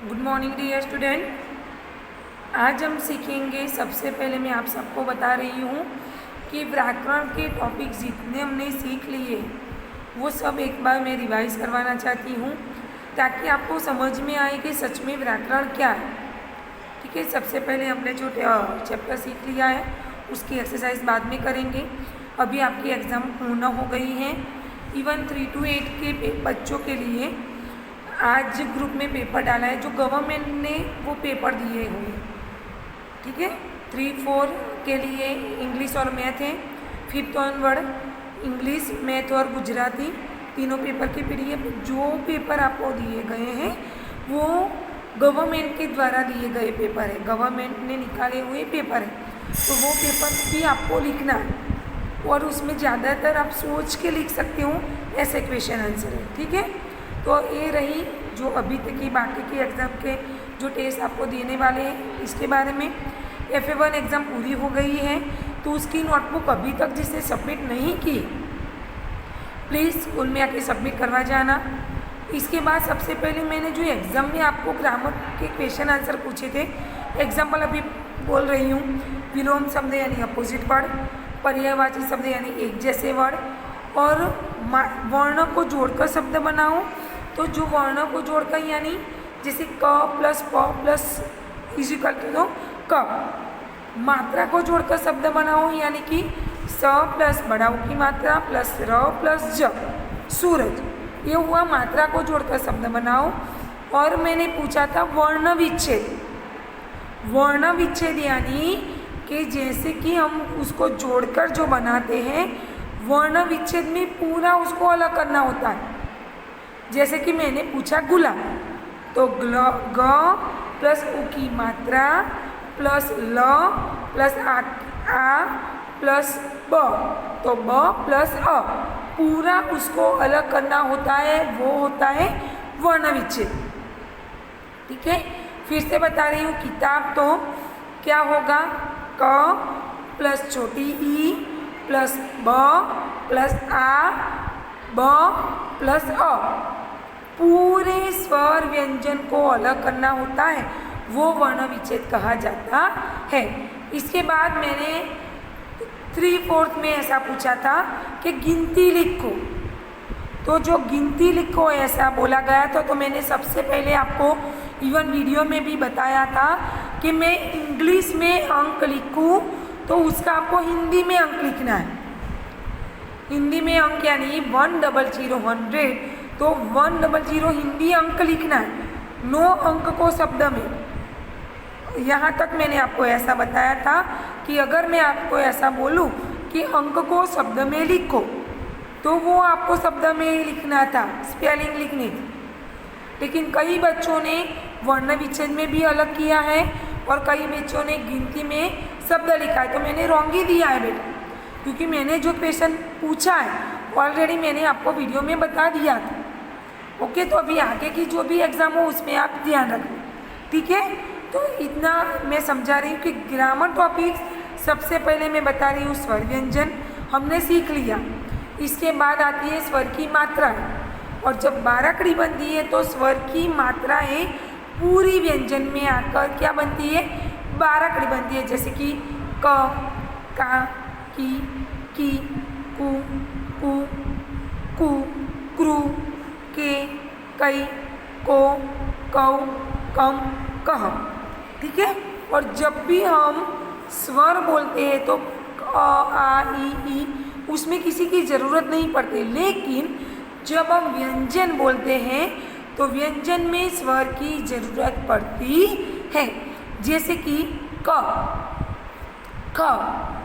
Good morning dear student. आज हम सीखेंगे, सबसे पहले मैं आप सबको बता रही हूँ कि व्याकरण के टॉपिक जितने हमने सीख लिए वो सब एक बार मैं रिवाइज करवाना चाहती हूँ ताकि आपको समझ में आए कि सच में व्याकरण क्या है। ठीक है, सबसे पहले हमने जो चैप्टर सीख लिया है उसकी एक्सरसाइज बाद में करेंगे। अभी आपकी एग्ज़ाम पूर्ण हो गई है। इवन 3 to 8 के बच्चों के लिए आज ग्रुप में पेपर डाला है जो गवर्नमेंट ने वो पेपर दिए हुए। ठीक है, 3-4 के लिए इंग्लिश और मैथ है। 5th ऑनवर्ड इंग्लिश, मैथ और गुजराती तीनों पेपर के पीडीएफ जो पेपर आपको दिए गए हैं वो गवर्नमेंट के द्वारा दिए गए पेपर है, गवर्नमेंट ने निकाले हुए पेपर है। तो वो पेपर भी आपको लिखना है और उसमें ज़्यादातर आप सोच के लिख सकते हो, ऐसे क्वेश्चन आंसर है। ठीक है, तो ये रही जो अभी तक की बाकी की एग्ज़ाम के जो टेस्ट आपको देने वाले हैं इसके बारे में। FA1 एग्ज़ाम पूरी हो गई है तो उसकी नोटबुक अभी तक जिसने सबमिट नहीं की प्लीज़ स्कूल में आके सबमिट करवा जाना। इसके बाद सबसे पहले मैंने जो एग्ज़ाम में आपको ग्रामर के क्वेश्चन आंसर पूछे थे, एग्जाम्पल अभी बोल रही हूँ। विलोम शब्द यानी अपोजिट वर्ड, पर्यायवाची शब्द यानी एक जैसे वर्ड, और वर्ण को जोड़कर शब्द बनाओ। तो जो वर्ण को जोड़कर यानी जैसे क प्लस प प्लस इजिकल टू क, मात्रा को जोड़कर शब्द बनाओ यानी कि स प्लस बड़ा उ की मात्रा प्लस र प्लस ज, सूरज। ये हुआ मात्रा को जोड़कर शब्द बनाओ। और मैंने पूछा था वर्ण विच्छेद। वर्ण विच्छेद यानी कि जैसे कि हम उसको जोड़कर जो बनाते हैं, वर्ण विच्छेद में पूरा उसको अलग करना होता है। जैसे कि मैंने पूछा गुलाब, तो ग प्लस उ की मात्रा प्लस ल प्लस आ प्लस ब, तो ब प्लस अ, पूरा उसको अलग करना होता है, वो होता है वर्ण विच्छेद। ठीक है, फिर से बता रही हूँ। किताब तो क्या होगा, क प्लस छोटी ई प्लस ब प्लस आ ब प्लस अ, पूरे स्वर व्यंजन को अलग करना होता है, वो वर्ण विच्छेद कहा जाता है। इसके बाद मैंने 3/4 में ऐसा पूछा था कि गिनती लिखो। तो जो गिनती लिखो ऐसा बोला गया था, तो मैंने सबसे पहले आपको इवन वीडियो में भी बताया था कि मैं इंग्लिश में अंक लिखूं तो उसका आपको हिंदी में अंक लिखना है। हिंदी में अंक यानी 100 100, तो 100 हिंदी अंक लिखना है, 9 अंक को शब्द में। यहाँ तक मैंने आपको ऐसा बताया था कि अगर मैं आपको ऐसा बोलूँ कि अंक को शब्द में लिखो तो वो आपको शब्द में लिखना था, स्पेलिंग लिखनी थी। लेकिन कई बच्चों ने वर्ण विच्छेद में भी अलग किया है और कई बच्चों ने गिनती में शब्द लिखा है। तो मैंने रॉन्ग ही दिया है बेटा, क्योंकि मैंने जो क्वेश्चन पूछा है ऑलरेडी मैंने आपको वीडियो में बता दिया था। ओके, तो अभी आगे की जो भी एग्ज़ाम हो उसमें आप ध्यान रखना। ठीक है, तो इतना मैं समझा रही हूँ कि ग्रामर टॉपिक सबसे पहले मैं बता रही हूँ। स्वर व्यंजन हमने सीख लिया, इसके बाद आती है स्वर की मात्रा, और जब 12 कड़ी बनती है तो स्वर की मात्राएँ पूरी व्यंजन में आकर क्या बनती है, 12 कड़ी बनती है। जैसे कि क, का, की, कु, कु, क्रू, के, कई, को, कौ, कम, कह। ठीक है, और जब भी हम स्वर बोलते हैं तो आ, ई, उसमें किसी की ज़रूरत नहीं पड़ती। लेकिन जब हम व्यंजन बोलते हैं तो व्यंजन में स्वर की ज़रूरत पड़ती है। जैसे कि क, ख,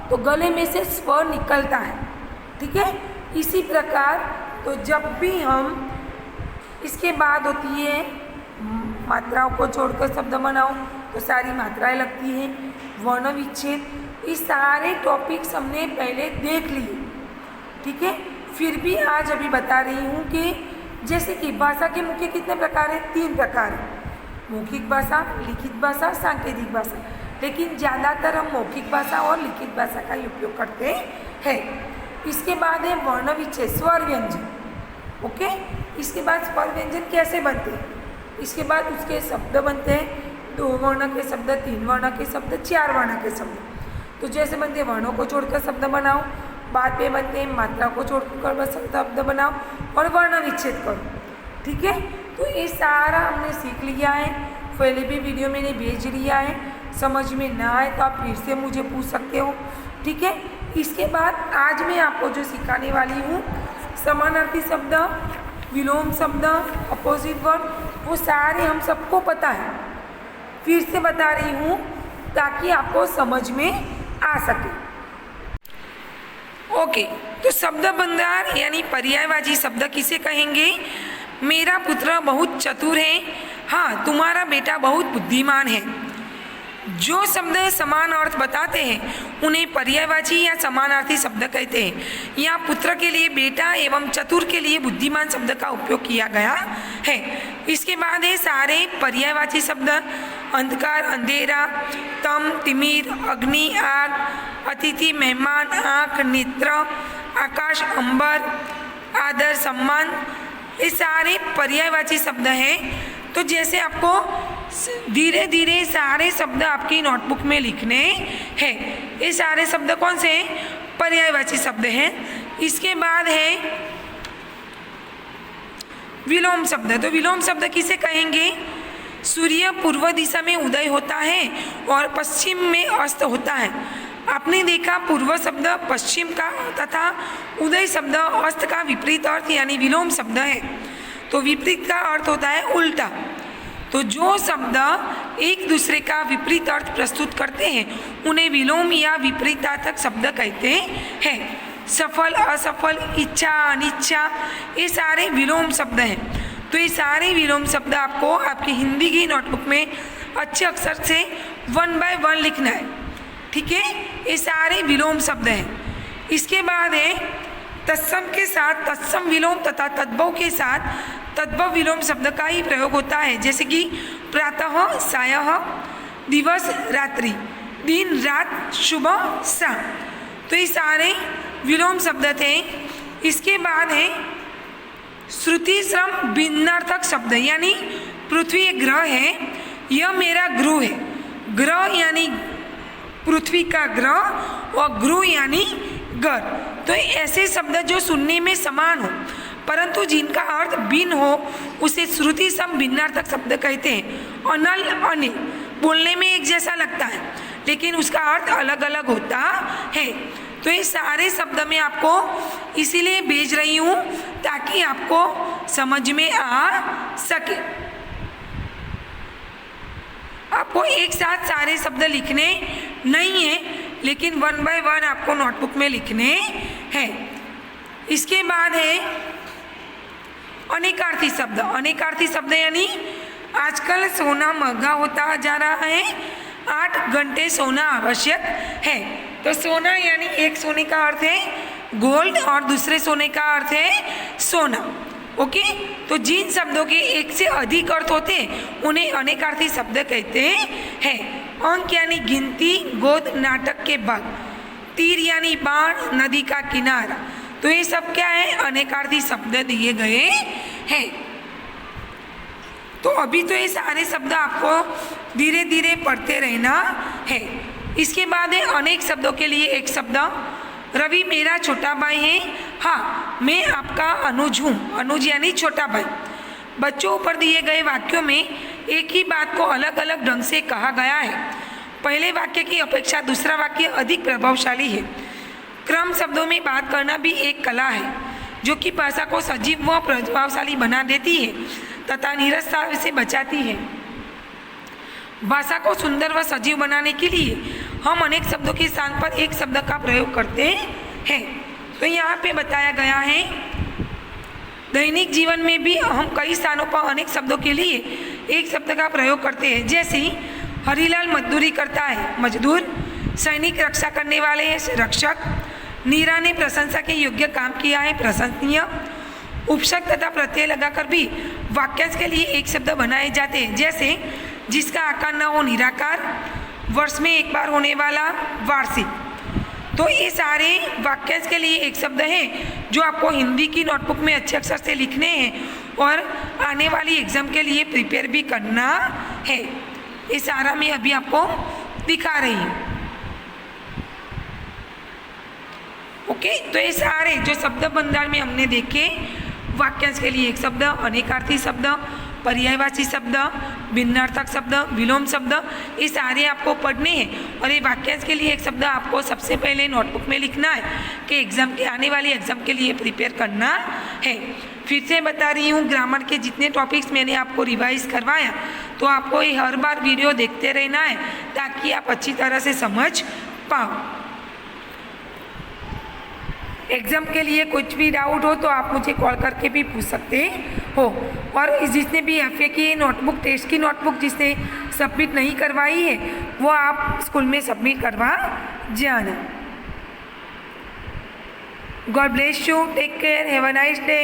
तो गले में से स्वर निकलता है। ठीक है, इसी प्रकार तो जब भी हम, इसके बाद होती है मात्राओं को छोड़कर शब्द बनाओ, तो सारी मात्राएं लगती हैं। वर्ण विच्छेद, इस सारे टॉपिक्स हमने पहले देख लिए। ठीक है, फिर भी आज अभी बता रही हूँ कि जैसे कि भाषा के मुख्य कितने प्रकार हैं, 3 प्रकार हैं। मौखिक भाषा, लिखित भाषा, सांकेतिक भाषा। लेकिन ज़्यादातर हम मौखिक भाषा और लिखित भाषा का उपयोग करते हैं। इसके बाद है वर्ण विच्छेद, स्वर व्यंजन। ओके, इसके बाद स्वर व्यंजन कैसे बनते हैं इसके बाद उसके शब्द बनते हैं 2 वर्ण के शब्द, 3 वर्ण के शब्द, 4 वर्ण के शब्द। तो जैसे बनते हैं वर्णों को छोड़कर शब्द बनाओ, बाद में बनते हैं मात्रा को छोड़कर शब्द बनाओ और वर्ण विच्छेद करो। ठीक है, तो ये सारा हमने सीख लिया है। पहले भी वीडियो मैंने भेज लिया है, समझ में ना आए तो आप फिर से मुझे पूछ सकते हो। ठीक है, इसके बाद आज मैं आपको जो सिखाने वाली हूँ समानार्थी शब्द, विलोम शब्द, अपोजिट वर्ड, वो सारे हम सबको पता है। फिर से बता रही हूँ ताकि आपको समझ में आ सके। ओके, तो शब्द भंडार यानी पर्यायवाची शब्द किसे कहेंगे? मेरा पुत्र बहुत चतुर है, हाँ तुम्हारा बेटा बहुत बुद्धिमान है। जो शब्द समान अर्थ बताते हैं उन्हें पर्यायवाची या समानार्थी शब्द कहते हैं। यहाँ पुत्र के लिए बेटा एवं चतुर के लिए बुद्धिमान शब्द का उपयोग किया गया है। इसके बाद है सारे पर्यायवाची शब्द अंधकार, अंधेरा, तम, तिमिर, अग्नि, आग, अतिथि, मेहमान, आँख, नेत्र, आकाश, अंबर, आदर, सम्मान, ये सारे पर्यायवाची शब्द हैं। तो जैसे आपको धीरे धीरे सारे शब्द आपकी नोटबुक में लिखने हैं। ये सारे शब्द कौन से हैं? पर्यायवाची शब्द हैं। इसके बाद है विलोम शब्द। तो विलोम शब्द किसे कहेंगे? सूर्य पूर्व दिशा में उदय होता है और पश्चिम में अस्त होता है। आपने देखा पूर्व शब्द पश्चिम का तथा उदय शब्द अस्त का विपरीत अर्थ यानी विलोम शब्द है। तो विपरीत का अर्थ होता है उल्टा। तो जो शब्द एक दूसरे का विपरीत अर्थ प्रस्तुत करते हैं उन्हें विलोम या विपरीतार्थक शब्द कहते हैं। सफल, असफल, इच्छा, अनिच्छा, ये सारे विलोम शब्द हैं। तो ये सारे विलोम शब्द आपको आपकी हिंदी की नोटबुक में अच्छे अक्षर से 1 by 1 लिखना है। ठीक है, ये सारे विलोम शब्द हैं। इसके बाद है तत्सम के साथ तत्सम विलोम तथा तद्भव के साथ तद्भव विलोम शब्द का ही प्रयोग होता है। जैसे कि प्रातः, सायः, दिवस, रात्रि, दिन, रात, सुबह, शाम। तो ये सारे विलोम शब्द थे। इसके बाद है श्रुति श्रम भिन्नार्थक शब्द, यानी पृथ्वी एक ग्रह है, यह मेरा गुरु है। ग्रह यानी पृथ्वी का ग्रह और गुरु यानी घर। तो ऐसे शब्द जो सुनने में समान हो परंतु जिनका अर्थ भिन्न हो उसे श्रुति सम भिन्नार्थक शब्द कहते हैं। अनल, अनिल बोलने में एक जैसा लगता है लेकिन उसका अर्थ अलग अलग होता है। तो ये सारे शब्द मैं आपको इसीलिए भेज रही हूँ ताकि आपको समझ में आ सके। आपको एक साथ सारे शब्द लिखने नहीं है लेकिन 1 by 1 आपको नोटबुक में लिखने हैं। इसके बाद है अनेकार्थी शब्द। अनेकार्थी शब्द यानी आजकल सोना महंगा होता जा रहा है, 8 घंटे सोना आवश्यक है। तो सोना यानी एक सोने का अर्थ है गोल्ड और दूसरे सोने का अर्थ है सोना। ओके, तो जिन शब्दों के एक से अधिक अर्थ होते हैं उन्हें अनेकार्थी शब्द कहते हैं। अंक यानी गिनती, गोद नाटक के भाग, तीर यानी बाण, नदी का किनारा। तो ये सब क्या है? अनेकार्थी शब्द दिए गए हैं। तो अभी तो ये सारे शब्द आपको धीरे धीरे पढ़ते रहना है। इसके बाद है अनेक शब्दों के लिए एक शब्द। रवि मेरा छोटा भाई है, हाँ मैं आपका अनुज हूँ। अनुज यानी छोटा भाई। बच्चों ऊपर दिए गए वाक्यों में एक ही बात को अलग अलग ढंग से कहा गया है। पहले वाक्य की अपेक्षा दूसरा वाक्य अधिक प्रभावशाली है। क्रम शब्दों में बात करना भी एक कला है जो कि भाषा को सजीव व प्रभावशाली बना देती है तथा नीरसता से बचाती है। भाषा को सुंदर व सजीव बनाने के लिए हम अनेक शब्दों के स्थान पर एक शब्द का प्रयोग करते हैं। तो यहाँ पे बताया गया है दैनिक जीवन में भी हम कई स्थानों पर अनेक शब्दों के लिए एक शब्द का प्रयोग करते हैं। जैसे हरिलाल मजदूरी करता है, मजदूर। सैनिक रक्षा करने वाले हैं, रक्षक। नीरा ने प्रशंसा के योग्य काम किया है, प्रशंसनीय। उपसर्ग तथा प्रत्यय लगाकर भी वाक्यांश के लिए एक शब्द बनाए जाते हैं। जैसे जिसका आकार न हो, निराकार। वर्ष में एक बार होने वाला, वार्षिक। तो ये सारे वाक्यांश के लिए एक शब्द है जो आपको हिंदी की नोटबुक में अच्छे अक्षर से लिखने हैं और आने वाली एग्जाम के लिए प्रिपेयर भी करना है। ये सारा मैं अभी आपको दिखा रही हूँ। ओके, तो ये सारे जो शब्द भंडार में हमने देखे, वाक्यांश के लिए एक शब्द, अनेकार्थी शब्द, पर्यायवाची शब्द, भिन्नार्थक शब्द, विलोम शब्द, ये सारे आपको पढ़ने हैं। और ये वाक्यांश के लिए एक शब्द आपको सबसे पहले नोटबुक में लिखना है कि एग्जाम के आने वाली एग्जाम के लिए प्रिपेयर करना है। फिर से बता रही हूँ, ग्रामर के जितने टॉपिक्स मैंने आपको रिवाइज करवाया, तो आपको ये हर बार वीडियो देखते रहना है ताकि आप अच्छी तरह से समझ पाओ। एग्ज़ाम के लिए कुछ भी डाउट हो तो आप मुझे कॉल करके भी पूछ सकते हो। और जिसने भी एफए की नोटबुक, टेस्ट की नोटबुक जिसने सबमिट नहीं करवाई है, वो आप स्कूल में सबमिट करवा जाना। God bless you, take care, have a nice day.